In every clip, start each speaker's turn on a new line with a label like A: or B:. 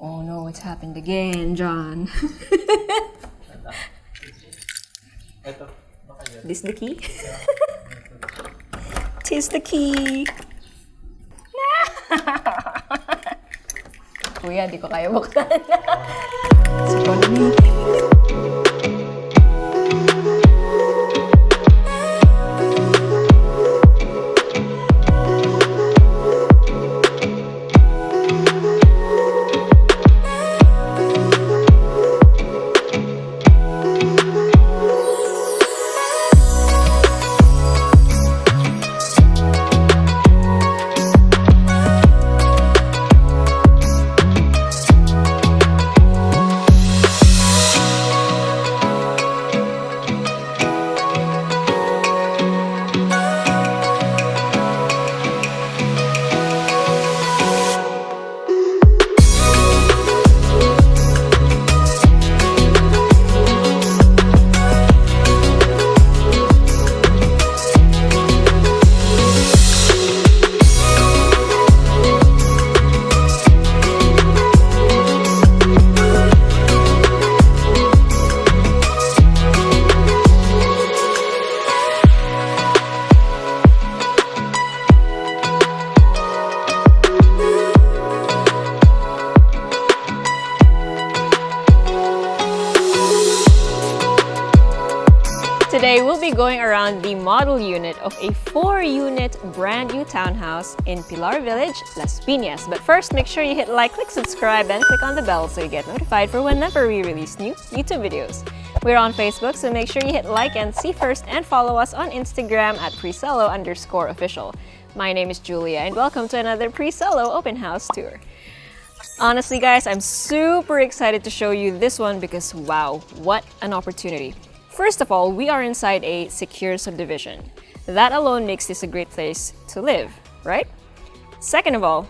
A: Oh no, it's happened again, John. This the key? Tis the key. Kuya, di ko kaya buksan. It's economy. Today, we'll be going around the model unit of a 4-unit brand new townhouse in Pilar Village, Las Piñas. But first, make sure you hit like, click subscribe, and click on the bell so you get notified for whenever we release new YouTube videos. We're on Facebook, so make sure you hit like and see first, and follow us on Instagram at Presello_official. My name is Julia, and welcome to another Presello open house tour. Honestly, guys, I'm super excited to show you this one because wow, what an opportunity. First of all, we are inside a secure subdivision. That alone makes this a great place to live, right? Second of all,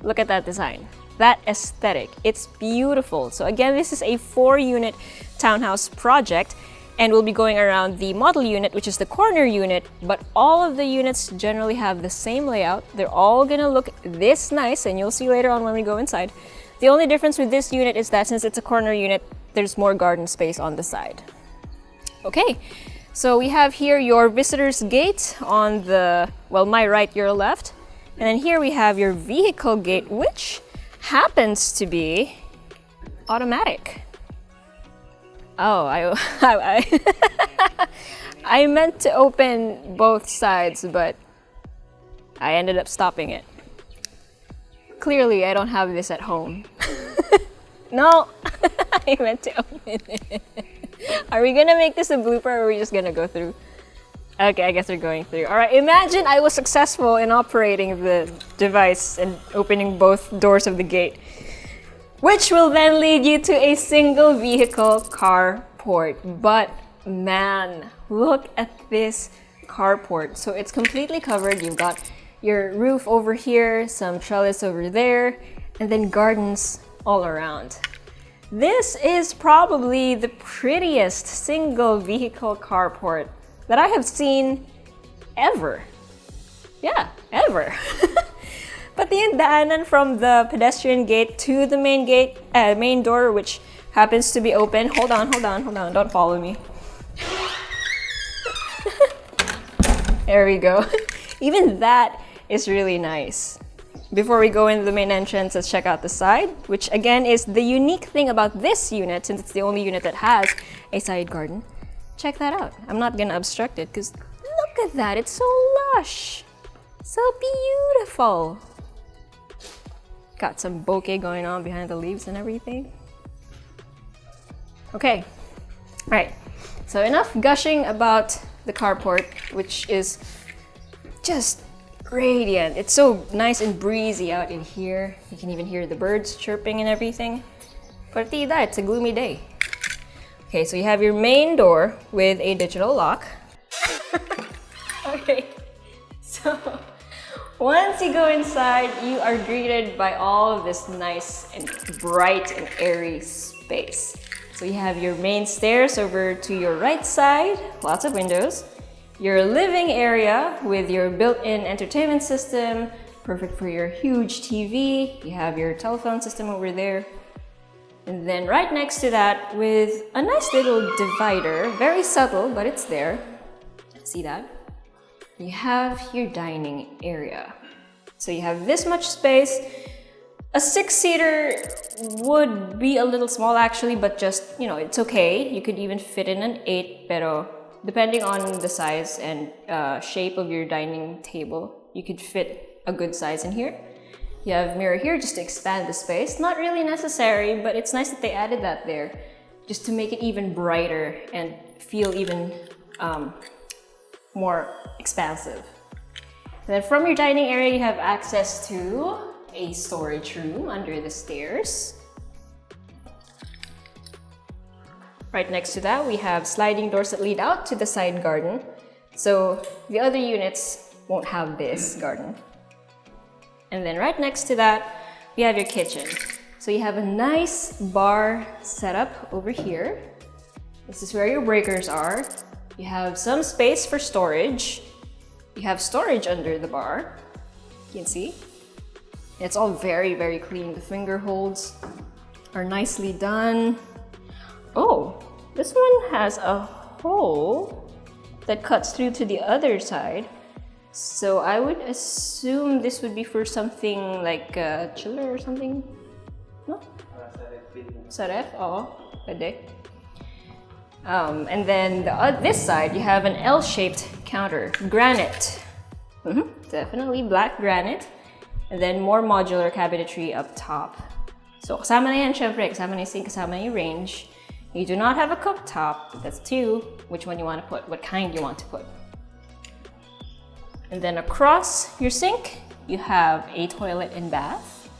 A: look at that design. That aesthetic, it's beautiful. So again, this is a 4-unit townhouse project, and we'll be going around the model unit, which is the corner unit, but all of the units generally have the same layout. They're all gonna look this nice, and you'll see later on when we go inside. The only difference with this unit is that since it's a corner unit, there's more garden space on the side. Okay, so we have here your visitor's gate on the, well, my right, your left. And then here we have your vehicle gate, which happens to be automatic. Oh, I meant to open both sides, but I ended up stopping it. Clearly, I don't have this at home. No, I meant to open it. Are we gonna make this a blooper or are we just gonna go through? Okay, I guess we're going through. Alright, imagine I was successful in operating the device and opening both doors of the gate, which will then lead you to a single vehicle carport. But man, look at this carport. So it's completely covered. You've got your roof over here, some trellis over there, and then gardens all around. This is probably the prettiest single vehicle carport that I have seen ever. Yeah, ever. But the daanan from the pedestrian gate to the main door, which happens to be open. Hold on, don't follow me. There we go. Even that is really nice. Before we go into the main entrance, let's check out the side, which again is the unique thing about this unit, since it's the only unit that has a side garden. Check that out. I'm not gonna obstruct it because look at that, it's so lush. So beautiful. Got some bokeh going on behind the leaves and everything. Okay, all right. So enough gushing about the carport, which is just radiant. It's so nice and breezy out in here. You can even hear the birds chirping and everything. Partida, it's a gloomy day. Okay, so you have your main door with a digital lock. Okay, so once you go inside, you are greeted by all of this nice and bright and airy space. So you have your main stairs over to your right side, lots of windows. Your living area with your built-in entertainment system, Perfect for your huge TV. You have your telephone system over there. And then right next to that, with a nice little divider, very subtle, but it's there. See that? You have your dining area. So you have this much space. A 6-seater would be a little small actually, but just, you know, it's okay. You could even fit in an 8, pero depending on the size and shape of your dining table, you could fit a good size in here. You have a mirror here just to expand the space. Not really necessary, but it's nice that they added that there just to make it even brighter and feel even more expansive. And then from your dining area, you have access to a storage room under the stairs. Right next to that, we have sliding doors that lead out to the side garden. So the other units won't have this garden. And then right next to that, we have your kitchen. So you have a nice bar setup over here. This is where your breakers are. You have some space for storage. You have storage under the bar. You can see. It's all very, very clean. The finger holds are nicely done. Oh, this one has a hole that cuts through to the other side. So I would assume this would be for something like a chiller or something. No? Saref? Oo, pwede. And then this side, you have an L-shaped counter. Granite. Definitely black granite. And then more modular cabinetry up top. So kasama na yan, syempre. Kasama na yung sink, kasama na yung range. You do not have a cooktop. That's 2. Which one you want to put? What kind you want to put? And then across your sink, you have a toilet and bath.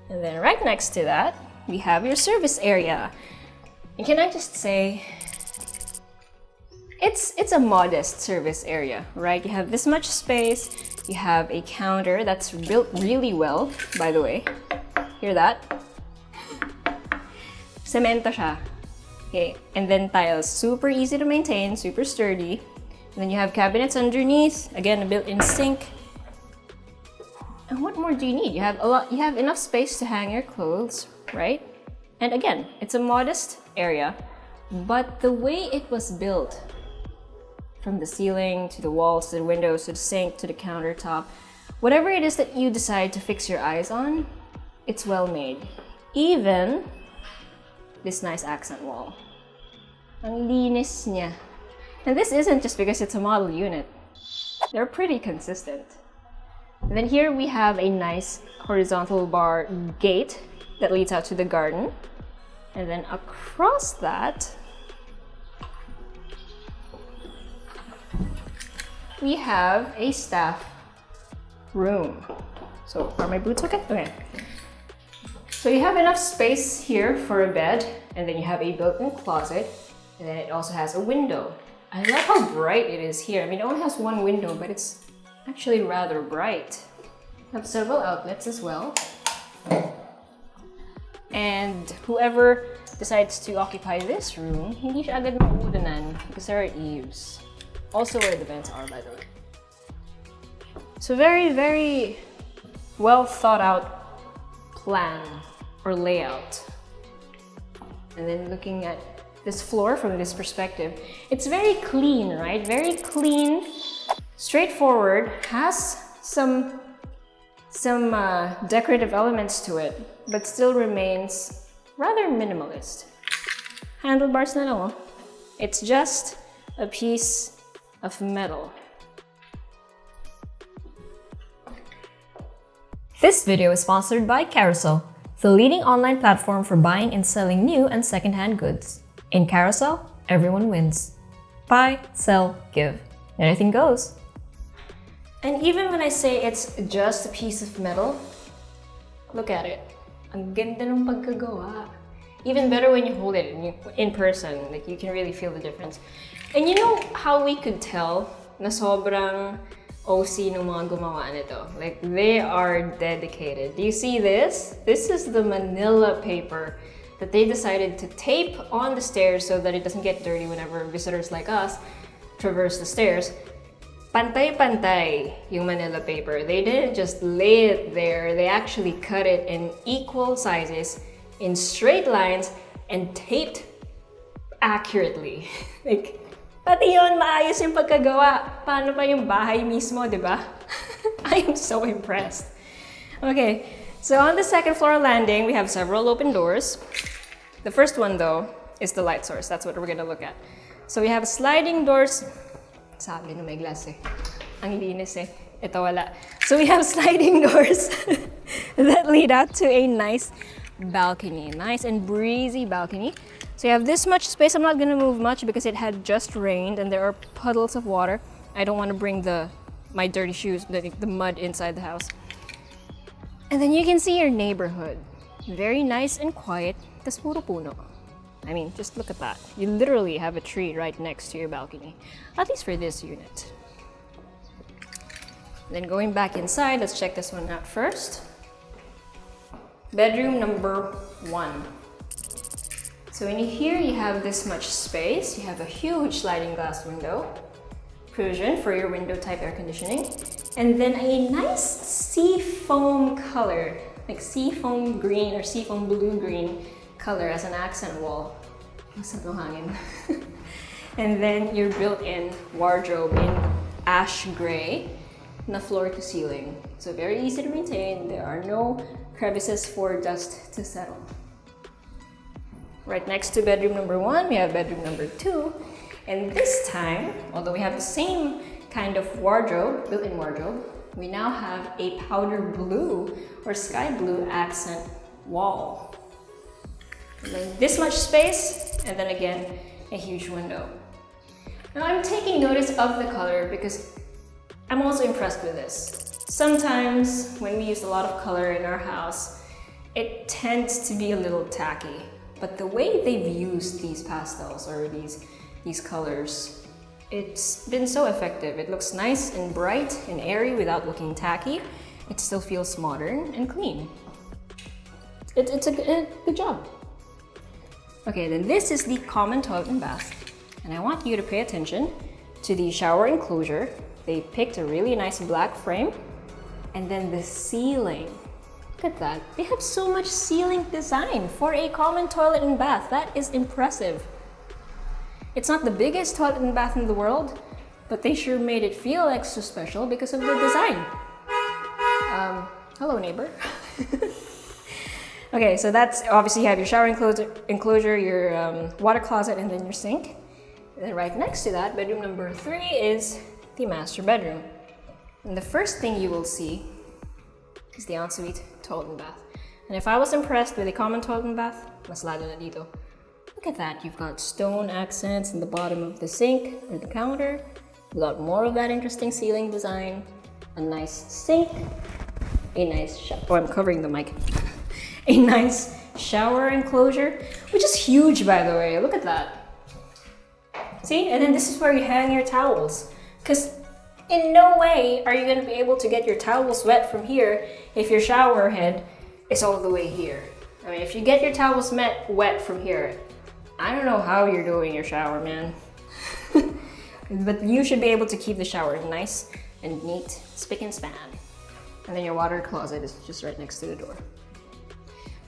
A: And then right next to that, we have your service area. And can I just say, it's a modest service area, right? You have this much space. You have a counter that's built really well, by the way. Hear that? Semento siya. Okay, and then tiles, super easy to maintain, super sturdy. And then you have cabinets underneath, again a built-in sink. And what more do you need? You have enough space to hang your clothes, right? And again, it's a modest area, but the way it was built, from the ceiling to the walls to the windows to the sink to the countertop, whatever it is that you decide to fix your eyes on, it's well made. Even this nice accent wall. Ang linis niya. And this isn't just because it's a model unit. They're pretty consistent. And then here we have a nice horizontal bar gate that leads out to the garden. And then across that, we have a staff room. So are my boots okay? Okay. So you have enough space here for a bed, and then you have a built-in closet, and then it also has a window. I love how bright it is here. I mean, it only has one window, but it's actually rather bright. You have several outlets as well. And whoever decides to occupy this room, hindi siya agad mauudanan because there are eaves. Also where the vents are, by the way. So very, very well thought out plan or layout. And then looking at this floor from this perspective, it's very clean, right? Very clean, straightforward, has some decorative elements to it, but still remains rather minimalist. Handlebars na lang, oh. It's just a piece of metal. This video is sponsored by Carousel, the leading online platform for buying and selling new and secondhand goods. In Carousel, everyone wins. Buy, sell, give. Anything goes. And even when I say it's just a piece of metal, look at it. Ang ganda ng pagkagawa. Even better when you hold it in person, like you can really feel the difference. And you know how we could tell na sobrang OC ng mga gumawa nito? Like they are dedicated. Do you see this? This is the Manila paper that they decided to tape on the stairs so that it doesn't get dirty whenever visitors like us traverse the stairs. Pantay-pantay yung Manila paper. They didn't just lay it there, they actually cut it in equal sizes, in straight lines, and taped accurately. Like, pati yun, maayos yung pagkagawa. Paano pa yung bahay mismo, di ba? I am so impressed. Okay, so on the second floor landing, we have several open doors. The first one, though, is the light source. That's what we're gonna look at. So we have sliding doors. Sabi no may glass eh. Ang linis eh. Ito wala. So we have sliding doors that lead out to a nice balcony. Nice and breezy balcony. So you have this much space. I'm not gonna move much because it had just rained and there are puddles of water. I don't want to bring my dirty shoes, the mud inside the house. And then you can see your neighborhood. Very nice and quiet. Tas puro puno. I mean, just look at that. You literally have a tree right next to your balcony. At least for this unit. Then going back inside, let's check this one out first. Bedroom number 1. So in here, you have this much space. You have a huge sliding glass window. Provision for your window type air conditioning. And then a nice seafoam color, like seafoam green or seafoam blue-green color as an accent wall. And then your built-in wardrobe in ash gray, na floor to ceiling. So very easy to maintain. There are no crevices for dust to settle. Right next to bedroom number 1, we have bedroom number 2. And this time, although we have the same kind of wardrobe, built-in wardrobe, we now have a powder blue or sky blue accent wall. And then this much space, and then again, a huge window. Now I'm taking notice of the color because I'm also impressed with this. Sometimes when we use a lot of color in our house, it tends to be a little tacky. But the way they've used these pastels or these colors, it's been so effective. It looks nice and bright and airy without looking tacky. It still feels modern and clean. It's a good job. Okay, then this is the common toilet and bath. And I want you to pay attention to the shower enclosure. They picked a really nice black frame. And then the ceiling. Look at that. They have so much ceiling design for a common toilet and bath. That is impressive. It's not the biggest toilet and bath in the world, but they sure made it feel extra special because of the design. Hello, neighbor. Okay, so that's obviously you have your shower enclosure, your water closet, and then your sink. And then right next to that, bedroom number 3 is the master bedroom. And the first thing you will see is the ensuite toilet and bath. And if I was impressed with a common toilet and bath, mas lalo na dito. Look at that, you've got stone accents in the bottom of the sink or the counter. You've got more of that interesting ceiling design, a nice sink, a nice shower. Oh, I'm covering the mic. A nice shower enclosure, which is huge, by the way. Look at that. See? And then this is where you hang your towels. Because in no way are you going to be able to get your towels wet from here if your shower head is all the way here. I mean, if you get your towels wet from here, I don't know how you're doing your shower, man. But you should be able to keep the shower nice and neat, spick and span. And then your water closet is just right next to the door.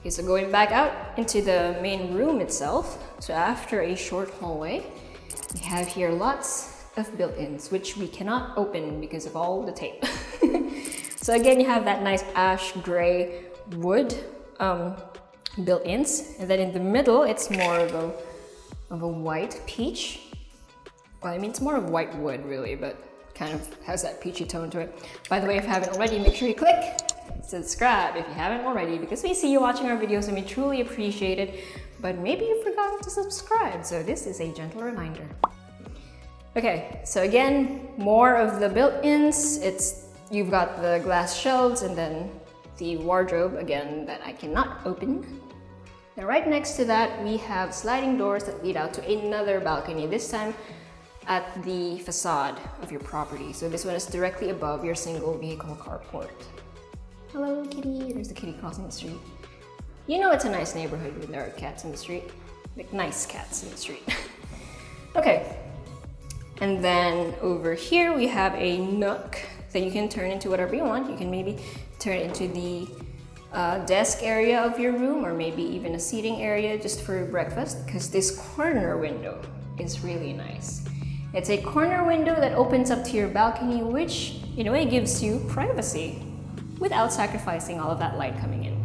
A: Okay, so going back out into the main room itself, so after a short hallway, we have here lots of built-ins, which we cannot open because of all the tape. So again, you have that nice ash gray wood built-ins, and then in the middle, it's more of a white peach. Well, I mean, it's more of white wood really, but kind of has that peachy tone to it. By the way, if you haven't already, make sure you click subscribe if you haven't already, because we see you watching our videos and we truly appreciate it, but maybe you've forgotten to subscribe, so this is a gentle reminder. Okay, so again, more of the built-ins. You've got the glass shelves and then the wardrobe, again, that I cannot open. And right next to that, we have sliding doors that lead out to another balcony, this time at the facade of your property. So this one is directly above your single vehicle carport. Hello, kitty. There's the kitty crossing the street. You know it's a nice neighborhood when there are cats in the street. Like nice cats in the street. Okay. And then over here we have a nook that you can turn into whatever you want. You can maybe turn it into the desk area of your room, or maybe even a seating area just for breakfast, because this corner window is really nice. It's a corner window that opens up to your balcony, which in a way gives you privacy without sacrificing all of that light coming in.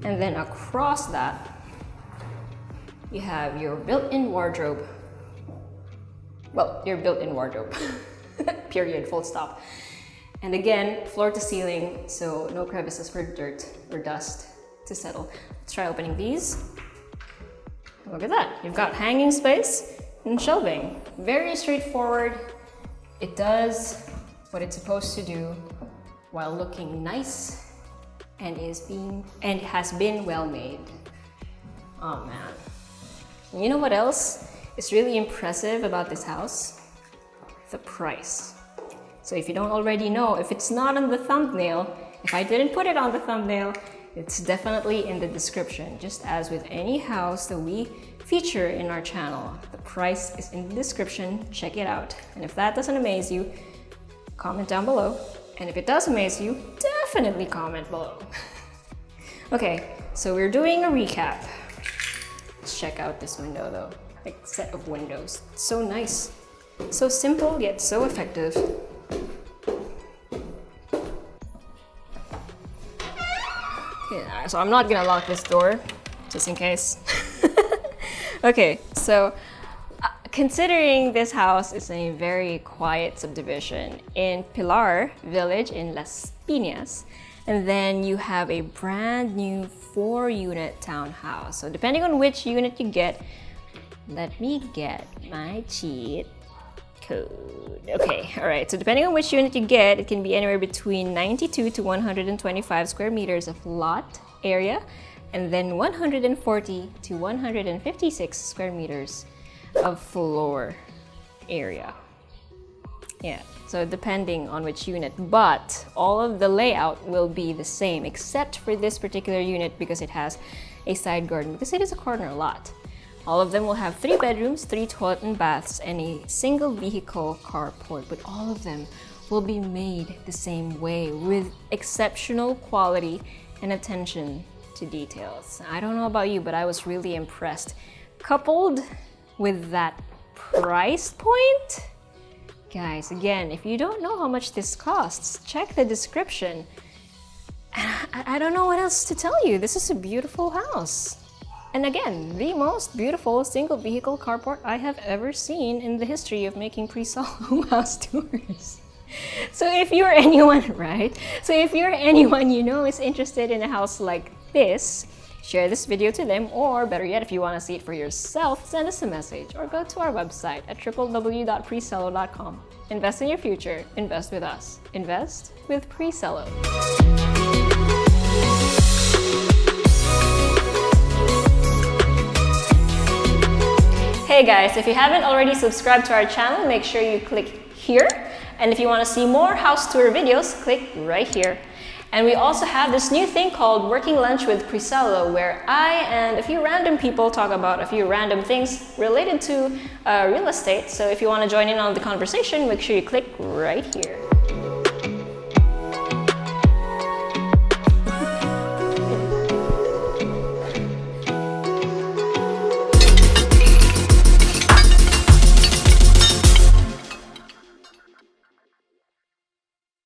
A: And then across that, you have your built-in wardrobe. Well, your built-in wardrobe, period, full stop. And again, floor to ceiling, so no crevices for dirt or dust to settle. Let's try opening these. Look at that, you've got hanging space and shelving. Very straightforward. It does what it's supposed to do while looking nice and has been well made. Oh man. And you know what else is really impressive about this house? The price. So if you don't already know, if it's not on the thumbnail, if I didn't put it on the thumbnail, it's definitely in the description. Just as with any house that we feature in our channel, the price is in the description. Check it out. And if that doesn't amaze you, comment down below. And if it does amaze you, definitely comment below. Okay, so we're doing a recap. Let's check out this window though, like set of windows. So nice, so simple yet so effective. Okay, so I'm not gonna lock this door, just in case. Okay, so considering this house is a very quiet subdivision in Pilar village in Las Piñas, and then you have a brand new 4-unit townhouse. So depending on which unit you get, let me get my cheat code. Okay, all right, so depending on which unit you get, it can be anywhere between 92 to 125 square meters of lot area, and then 140 to 156 square meters of floor area. Yeah, so depending on which unit, but all of the layout will be the same except for this particular unit because it has a side garden, because it is a corner lot. All of them will have 3 bedrooms, 3 toilet and baths, and a single vehicle carport, but all of them will be made the same way with exceptional quality and attention to details. I don't know about you, but I was really impressed. Coupled with that price point, guys, again, if you don't know how much this costs, check the description. I don't know what else to tell you. This is a beautiful house. And again, the most beautiful single vehicle carport I have ever seen in the history of making Presello house tours. So if you're anyone, right? So if you're anyone you know is interested in a house like this, share this video to them, or better yet, if you want to see it for yourself, send us a message or go to our website at www.presello.com. Invest in your future. Invest with us. Invest with Presello. Hey guys, if you haven't already subscribed to our channel, make sure you click here. And if you want to see more house tour videos, click right here. And we also have this new thing called Working Lunch with Presello, where I and a few random people talk about a few random things related to real estate. So if you want to join in on the conversation, make sure you click right here.